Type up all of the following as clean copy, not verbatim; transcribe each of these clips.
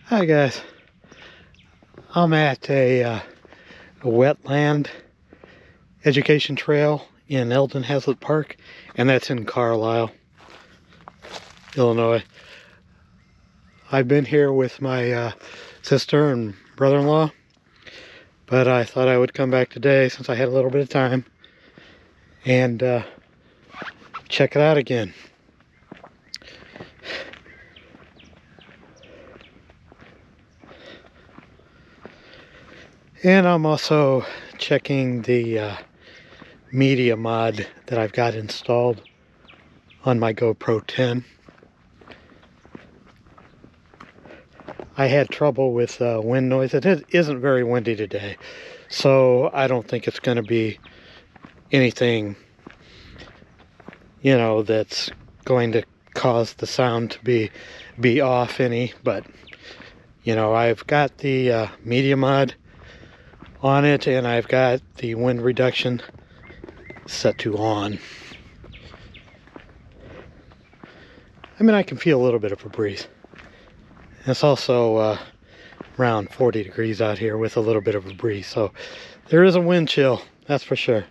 Hi guys, I'm at a wetland education trail in Eldon Hazlitt Park, and that's in Carlisle, Illinois. I've been here with my sister and brother-in-law, but I thought I would come back today since I had a little bit of time and check it out again. And I'm also checking the media mod that I've got installed on my GoPro 10. I had trouble with wind noise. It isn't very windy today, so I don't think it's going to be anything, that's going to cause the sound to be off any. But I've got the media mod on it, and I've got the wind reduction set to on. I mean, I can feel a little bit of a breeze. It's also around 40 degrees out here with a little bit of a breeze, so there is a wind chill, that's for sure.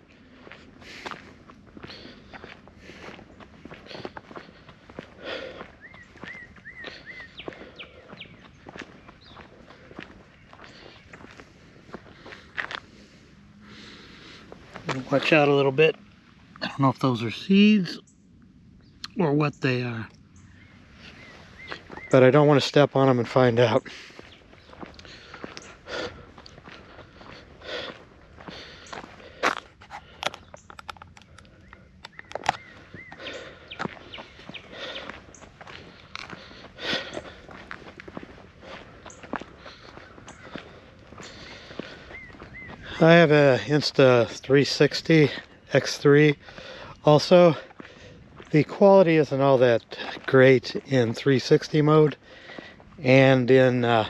Watch out a little bit. I don't know if those are seeds or what they are, but I don't want to step on them and find out. I have a Insta360 X3 also. The quality isn't all that great in 360 mode, and in the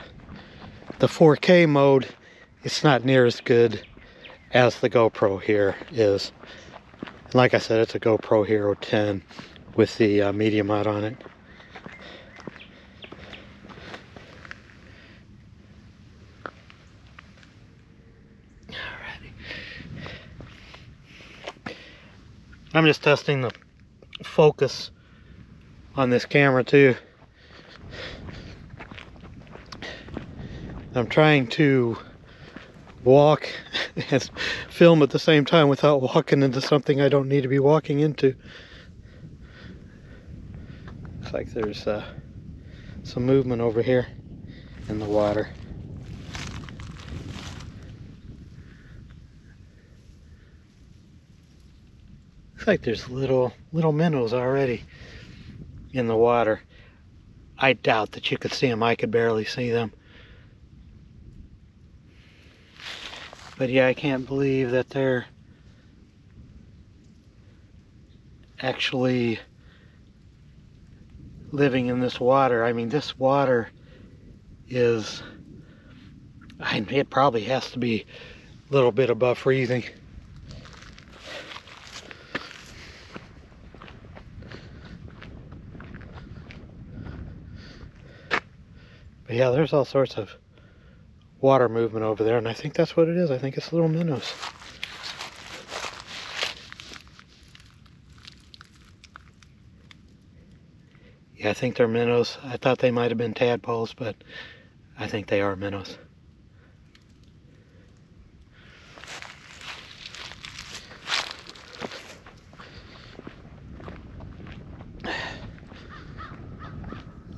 4K mode it's not near as good as the GoPro here is. And like I said, it's a GoPro Hero 10 with the media mod on it. I'm just testing the focus on this camera too. I'm trying to walk and film at the same time without walking into something I don't need to be walking into. Looks like there's some movement over here in the water. Looks like there's little minnows already in the water. I doubt that you could see them. I could barely see them. But yeah, I can't believe that they're actually living in this water. I mean, this water is, it probably has to be a little bit above freezing. But yeah, there's all sorts of water movement over there, and I think that's what it is. I think it's little minnows. Yeah, I think they're minnows. I thought they might have been tadpoles, but I think they are minnows.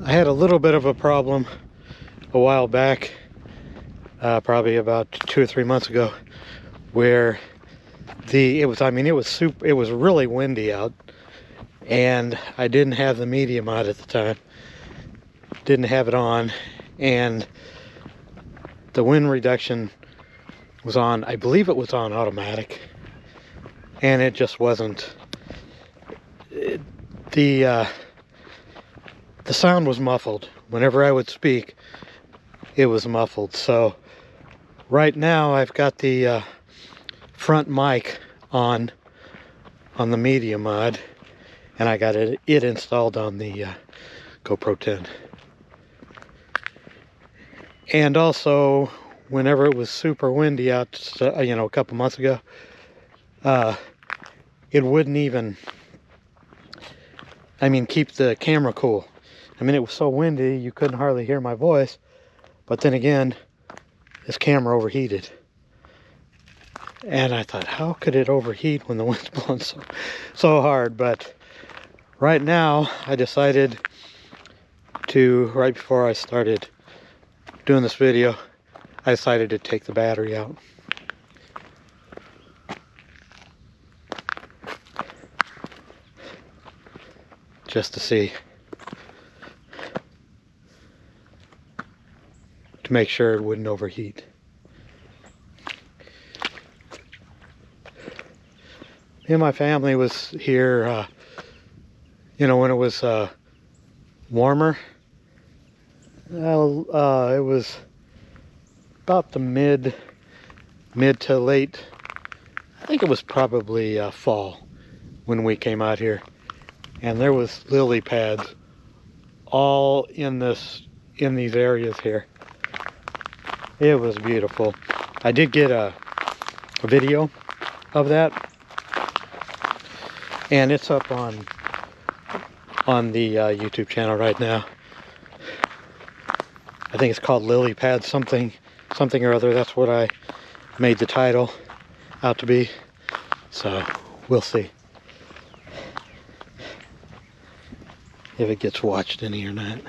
I had a little bit of a problem a while back, probably about 2 or 3 months ago, where it was really windy out, and I didn't have the media mod at the time. Didn't have it on, and the wind reduction was on. I believe it was on automatic, and it just wasn't. The sound was muffled. Whenever I would speak, it was muffled. So right now I've got the front mic on the media mod, and I got it installed on the GoPro 10. And also, whenever it was super windy out, you know, a couple months ago, it wouldn't even, I mean, keep the camera cool. I mean, it was so windy, you couldn't hardly hear my voice. But then again, this camera overheated. And I thought, how could it overheat when the wind's blowing so hard? But right now, I decided to, right before I started doing this video, I decided to take the battery out. Just to see. To make sure it wouldn't overheat. Me and my family was here, you know, when it was warmer. Well, it was about the mid to late, I think it was probably fall when we came out here. And there was lily pads all in these areas here. It was beautiful. I did get a video of that, and it's up on the YouTube channel right now. I think it's called Lilypad something or other. That's what I made the title out to be. So we'll see if it gets watched any or not.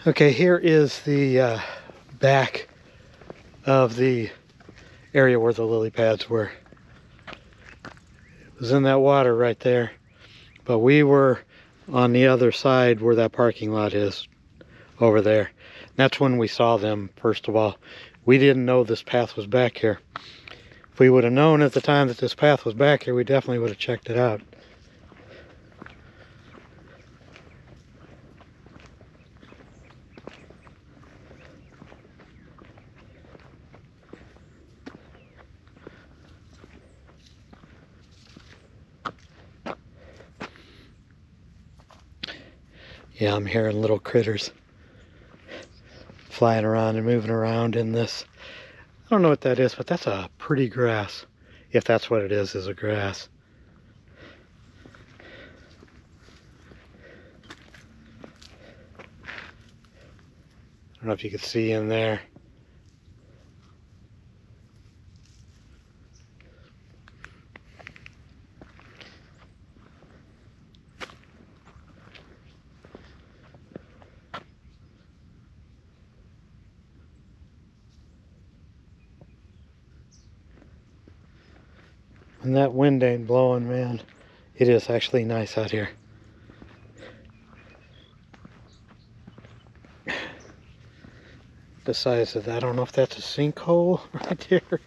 Okay, here is the back of the area where the lily pads were. It was in that water right there, but we were on the other side where that parking lot is, over there. That's when we saw them, first of all. We didn't know this path was back here. If we would have known at the time that this path was back here, we definitely would have checked it out. Yeah, I'm hearing little critters flying around and moving around in this. I don't know what that is, but that's a pretty grass. If that's what it is a grass. I don't know if you can see in there. And that wind ain't blowing, man. It is actually nice out here. The size of that, I don't know if that's a sinkhole right there,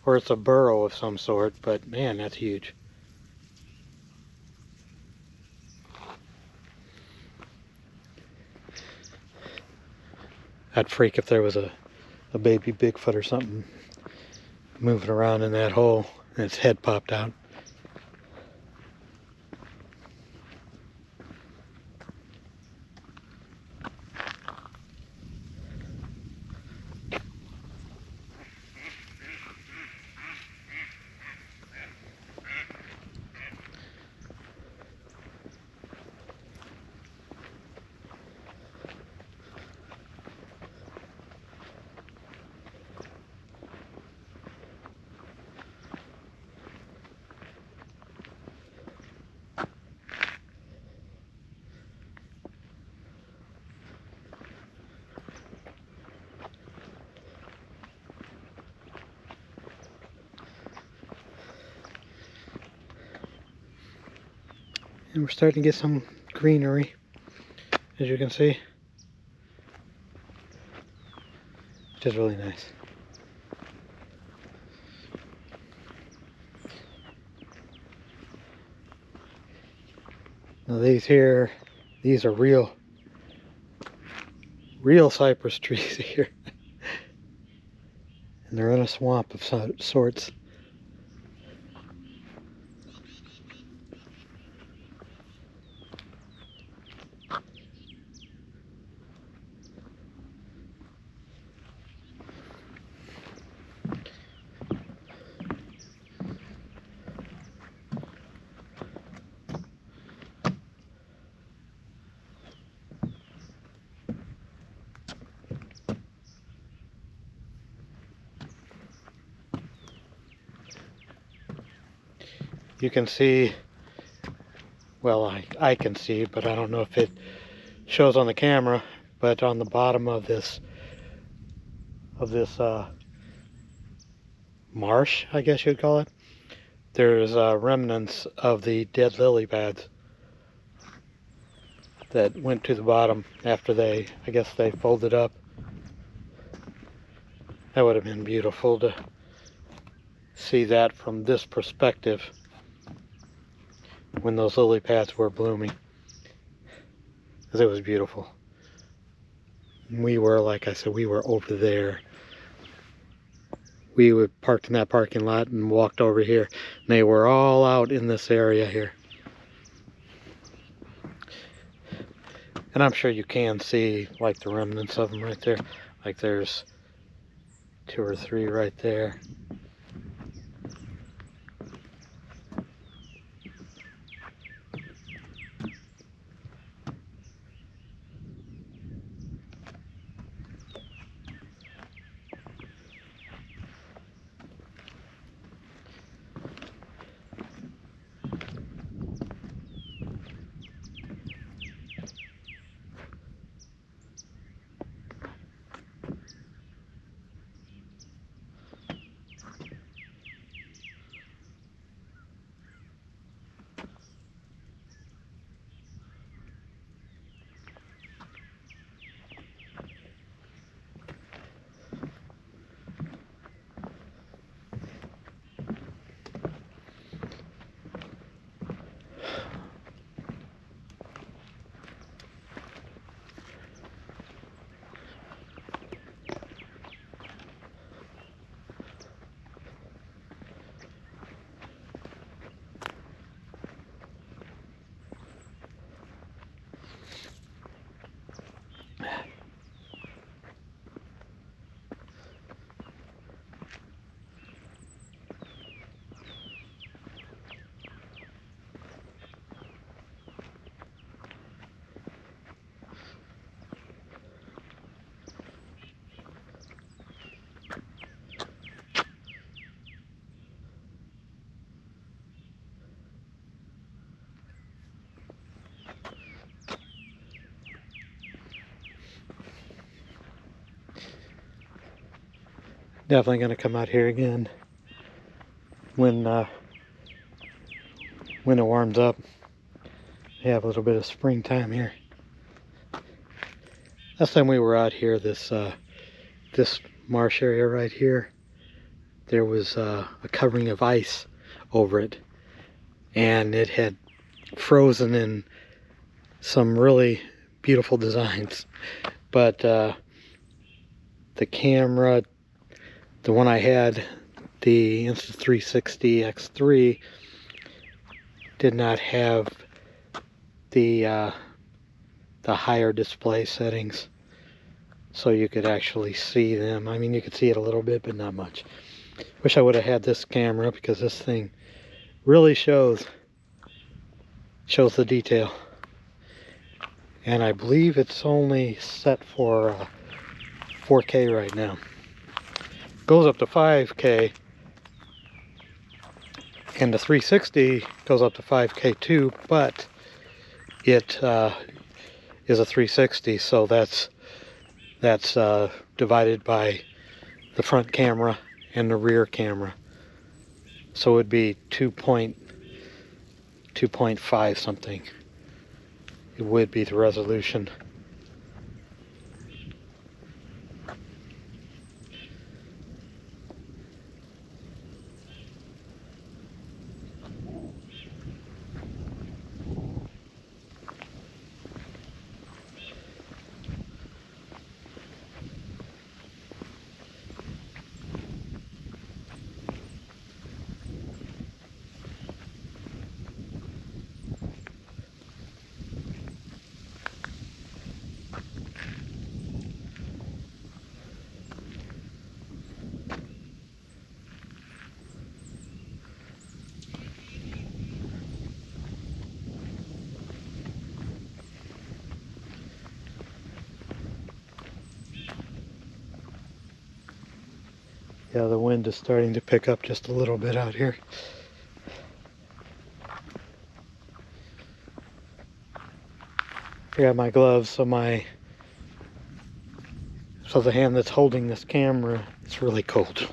or it's a burrow of some sort, but man, that's huge. I'd freak if there was a baby Bigfoot or something moving around in that hole and its head popped out. And we're starting to get some greenery, as you can see, which is really nice. Now these here, these are real cypress trees here. They're in a swamp of sorts. You can see, well, I can see, but I don't know if it shows on the camera, but on the bottom of this marsh, I guess you'd call it, there's remnants of the dead lily pads that went to the bottom after I guess they folded up. That would have been beautiful to see that from this perspective when those lily pads were blooming, because it was beautiful. We were, like I said, we were over there. We would parked in that parking lot and walked over here, and they were all out in this area here. And I'm sure you can see like the remnants of them right there. Like there's 2 or 3 right there. Definitely going to come out here again when it warms up. Have a little bit of springtime here. Last time we were out here, this marsh area right here, there was a covering of ice over it, and it had frozen in some really beautiful designs. But the camera, the one I had, the Insta360 X3, did not have the higher display settings, so you could actually see them. I mean, you could see it a little bit, but not much. Wish I would have had this camera, because this thing really shows the detail. And I believe it's only set for 4K right now. Goes up to 5K, and the 360 goes up to 5K too, but it is a 360, so that's divided by the front camera and the rear camera, so it would be 2.5 something. It would be the resolution. Yeah, the wind is starting to pick up just a little bit out here. I got my gloves, so the hand that's holding this camera, it's really cold.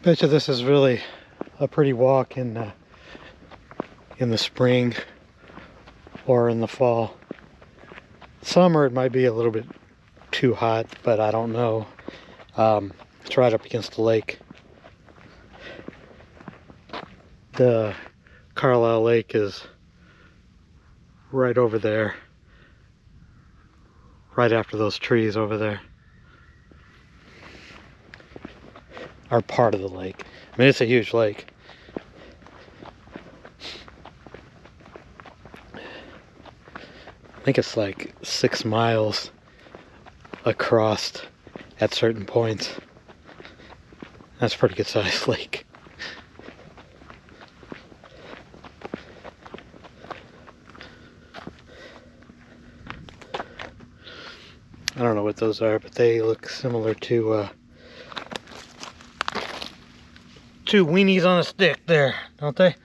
Bet you this is really a pretty walk in the spring or in the fall. Summer it might be a little bit too hot, but I don't know. It's right up against the lake. The Carlisle Lake is right over there, right after those trees over there. Are part of the lake. I mean, it's a huge lake. I think it's like 6 miles across at certain points. That's a pretty good sized lake. I don't know what those are, but they look similar to two weenies on a stick there, don't they?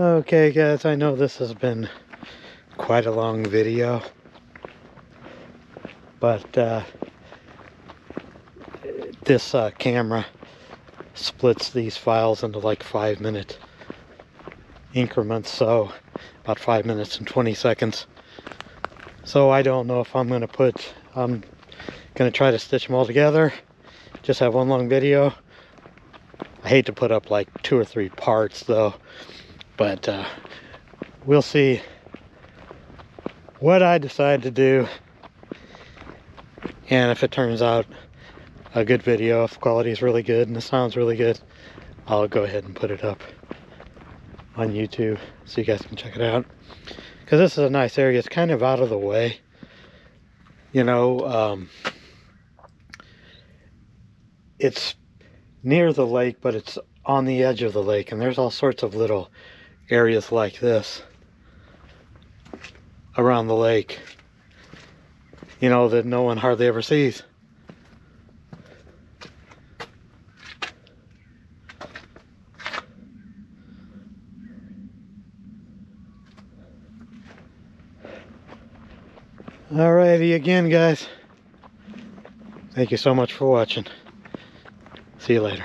Okay guys, I know this has been quite a long video, but this camera splits these files into like 5-minute increments, so about 5 minutes and 20 seconds. So I don't know if I'm going to try to stitch them all together, just have one long video. I hate to put up like 2 or 3 parts though, but we'll see what I decide to do, and if it turns out a good video, if the quality is really good and the sound's really good, I'll go ahead and put it up on YouTube so you guys can check it out. Because this is a nice area. It's kind of out of the way, you know. It's near the lake, but it's on the edge of the lake, and there's all sorts of little areas like this around the lake, you know, that no one hardly ever sees. Alrighty again, guys. Thank you so much for watching. See you later.